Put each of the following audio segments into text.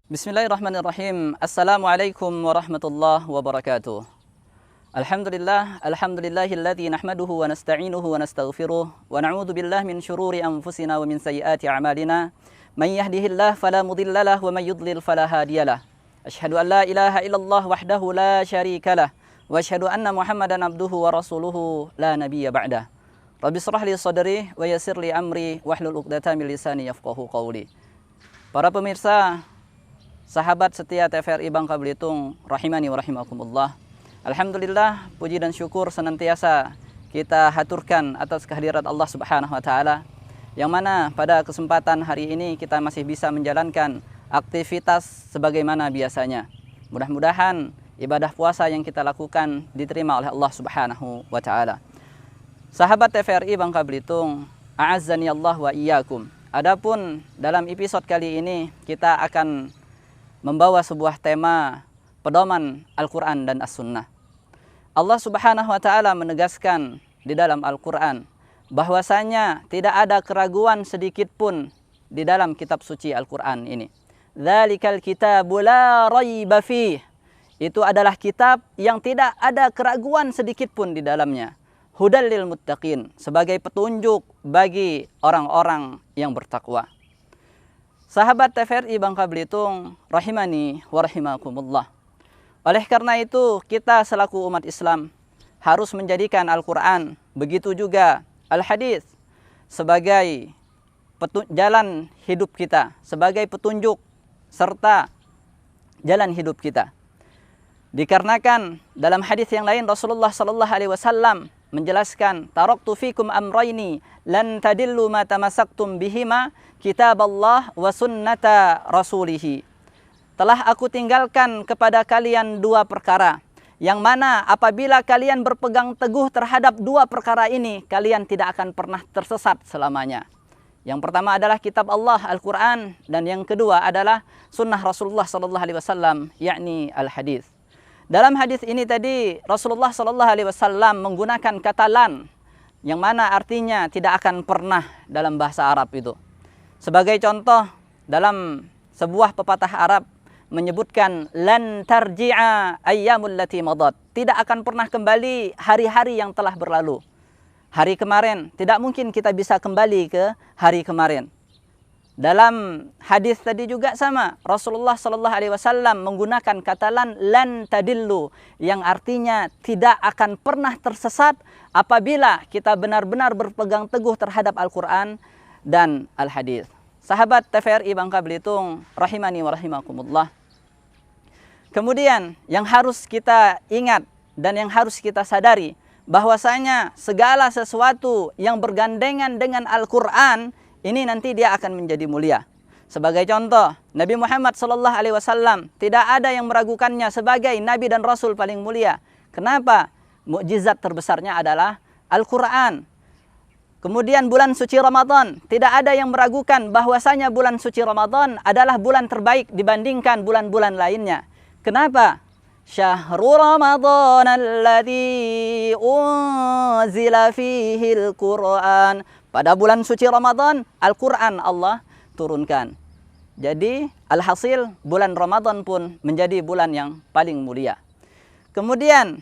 Bismillahirrahmanirrahim. Assalamualaikum warahmatullahi wabarakatuh. Alhamdulillahilladzi nahmaduhu wa nasta'inuhu wa nastaghfiruh wa na'udzu billahi min syururi anfusina wa min sayyiati a'malina. May yahdihillahu fala mudhillalah wa may yudlil fala hadiyalah. Asyhadu an la ilaha illallah wahdahu la syarikalah wa asyhadu anna Muhammadan abduhu wa rasuluhu la nabiyya ba'dah. Rabbi shrah li sadri wa yassir li amri wahlul 'uqdatam min lisani yafqahu qawli. Para pemirsa, sahabat setia TVRI Bangka Belitung, rahimani wa rahimakumullah. Alhamdulillah, puji dan syukur senantiasa kita haturkan atas kehadirat Allah Subhanahu wa taala, yang mana pada kesempatan hari ini kita masih bisa menjalankan aktivitas sebagaimana biasanya. Mudah-mudahan ibadah puasa yang kita lakukan diterima oleh Allah Subhanahu wa taala. Sahabat TVRI Bangka Belitung, a'azzani Allah wa iyyakum. Adapun dalam episode kali ini kita akan membawa sebuah tema pedoman Al-Quran dan As-Sunnah. Allah Subhanahu wa ta'ala menegaskan di dalam Al-Quran bahwasanya tidak ada keraguan sedikit pun di dalam kitab suci Al-Quran ini. Dzalikal kitabu la raiba fih. Itu adalah kitab yang tidak ada keraguan sedikit pun di dalamnya. Hudal lil muttaqin, sebagai petunjuk bagi orang-orang yang bertakwa. Sahabat TVRI Bangka Belitung, rahimani wa rahimakumullah. Oleh karena itu, kita selaku umat Islam harus menjadikan Al-Quran, begitu juga Al-Hadis, sebagai jalan hidup kita, sebagai petunjuk serta jalan hidup kita. Dikarenakan dalam hadis yang lain Rasulullah sallallahu alaihi wasallam menjelaskan, taraktu fikum amrayni lan tadillu ma tamassaktum bihima kitaballah wa sunnata rasulihi. Telah aku tinggalkan kepada kalian dua perkara, yang mana apabila kalian berpegang teguh terhadap dua perkara ini, kalian tidak akan pernah tersesat selamanya. Yang pertama adalah kitab Allah, Al-Quran, dan yang kedua adalah sunnah Rasulullah sallallahu alaihi wasallam, yakni al-hadis. Dalam hadis ini tadi Rasulullah sallallahu alaihi wasallam menggunakan kata lan, yang mana artinya tidak akan pernah dalam bahasa Arab itu. Sebagai contoh, dalam sebuah pepatah Arab menyebutkan lan tarji'a ayyamul lati madat. Tidak akan pernah kembali hari-hari yang telah berlalu. Hari kemarin tidak mungkin kita bisa kembali ke hari kemarin. Dalam hadis tadi juga sama, Rasulullah sallallahu alaihi wasallam menggunakan kata lan tadillu, yang artinya tidak akan pernah tersesat apabila kita benar-benar berpegang teguh terhadap Al-Quran dan Al-Hadis. Sahabat TVRI Bangka Belitung, rahimani wa rahimakumullah. Kemudian yang harus kita ingat dan yang harus kita sadari bahwasanya segala sesuatu yang bergandengan dengan Al-Quran ini nanti dia akan menjadi mulia. Sebagai contoh, Nabi Muhammad sallallahu alaihi wasallam tidak ada yang meragukannya sebagai nabi dan rasul paling mulia. Kenapa? Mukjizat terbesarnya adalah Al-Quran. Kemudian bulan suci Ramadan, tidak ada yang meragukan bahwasanya bulan suci Ramadan adalah bulan terbaik dibandingkan bulan-bulan lainnya. Kenapa? Syahrul Ramadan alladzi unzila fihi al-Quran. Pada bulan suci Ramadan, Al-Quran Allah turunkan. Jadi, alhasil bulan Ramadan pun menjadi bulan yang paling mulia. Kemudian,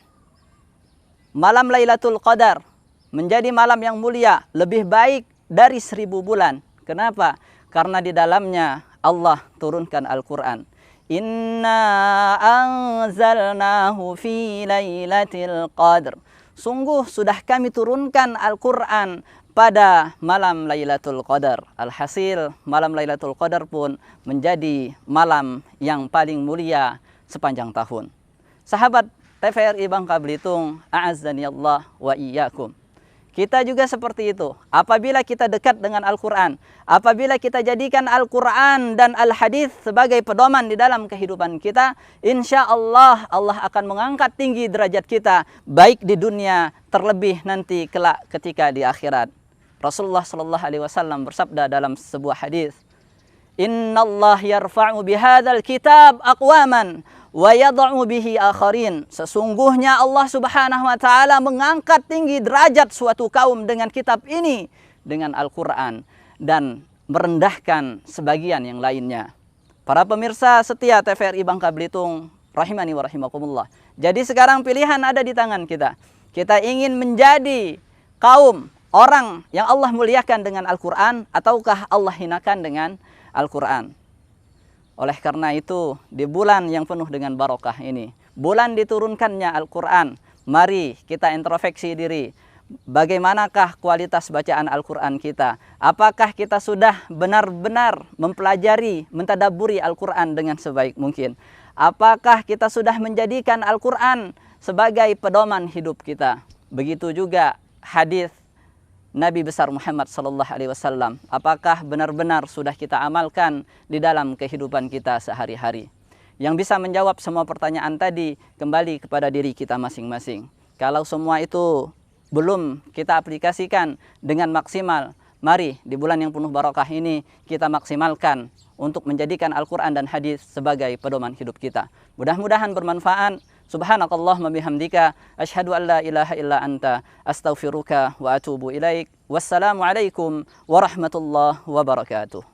malam Lailatul Qadar menjadi malam yang mulia, lebih baik dari 1000 bulan. Kenapa? Karena di dalamnya Allah turunkan Al-Quran. Inna anzalnahu fi Lailatul Qadar. Sungguh sudah kami turunkan Al-Quran pada malam Lailatul Qadar. Alhasil, malam Lailatul Qadar pun menjadi malam yang paling mulia sepanjang tahun. Sahabat TVRI Bangka Belitung, a'azzani Allah wa iyyakum. Kita juga seperti itu. Apabila kita dekat dengan Al-Quran, apabila kita jadikan Al-Quran dan Al-Hadis sebagai pedoman di dalam kehidupan kita, insya Allah Allah akan mengangkat tinggi derajat kita, baik di dunia, terlebih nanti kelak ketika di akhirat. Rasulullah sallallahu alaihi wasallam bersabda dalam sebuah hadis, "Innallah yarfa'u bihadzal kitab aqwaman wa yad'u bihi akharin." Sesungguhnya Allah Subhanahu wa taala mengangkat tinggi derajat suatu kaum dengan kitab ini, dengan Al-Qur'an, dan merendahkan sebagian yang lainnya. Para pemirsa setia TVRI Bangka Belitung, rahimani wa rahimakumullah. Jadi sekarang pilihan ada di tangan kita. Kita ingin menjadi kaum orang yang Allah muliakan dengan Al-Quran, ataukah Allah hinakan dengan Al-Quran. Oleh karena itu, di bulan yang penuh dengan barokah ini, bulan diturunkannya Al-Quran, mari kita introspeksi diri. Bagaimanakah kualitas bacaan Al-Quran kita? Apakah kita sudah benar-benar mempelajari, mentadaburi Al-Quran dengan sebaik mungkin? Apakah kita sudah menjadikan Al-Quran sebagai pedoman hidup kita? Begitu juga hadis Nabi besar Muhammad SAW. Apakah benar-benar sudah kita amalkan di dalam kehidupan kita sehari-hari? Yang bisa menjawab semua pertanyaan tadi kembali kepada diri kita masing-masing. Kalau semua itu belum kita aplikasikan dengan maksimal, mari di bulan yang penuh barokah ini kita maksimalkan untuk menjadikan Al-Quran dan hadis sebagai pedoman hidup kita. Mudah-mudahan bermanfaat. Subhanakallahumma bihamdika asyhadu an la ilaha illa anta astaghfiruka wa atubu ilaik. Wassalamualaikum warahmatullahi wabarakatuh.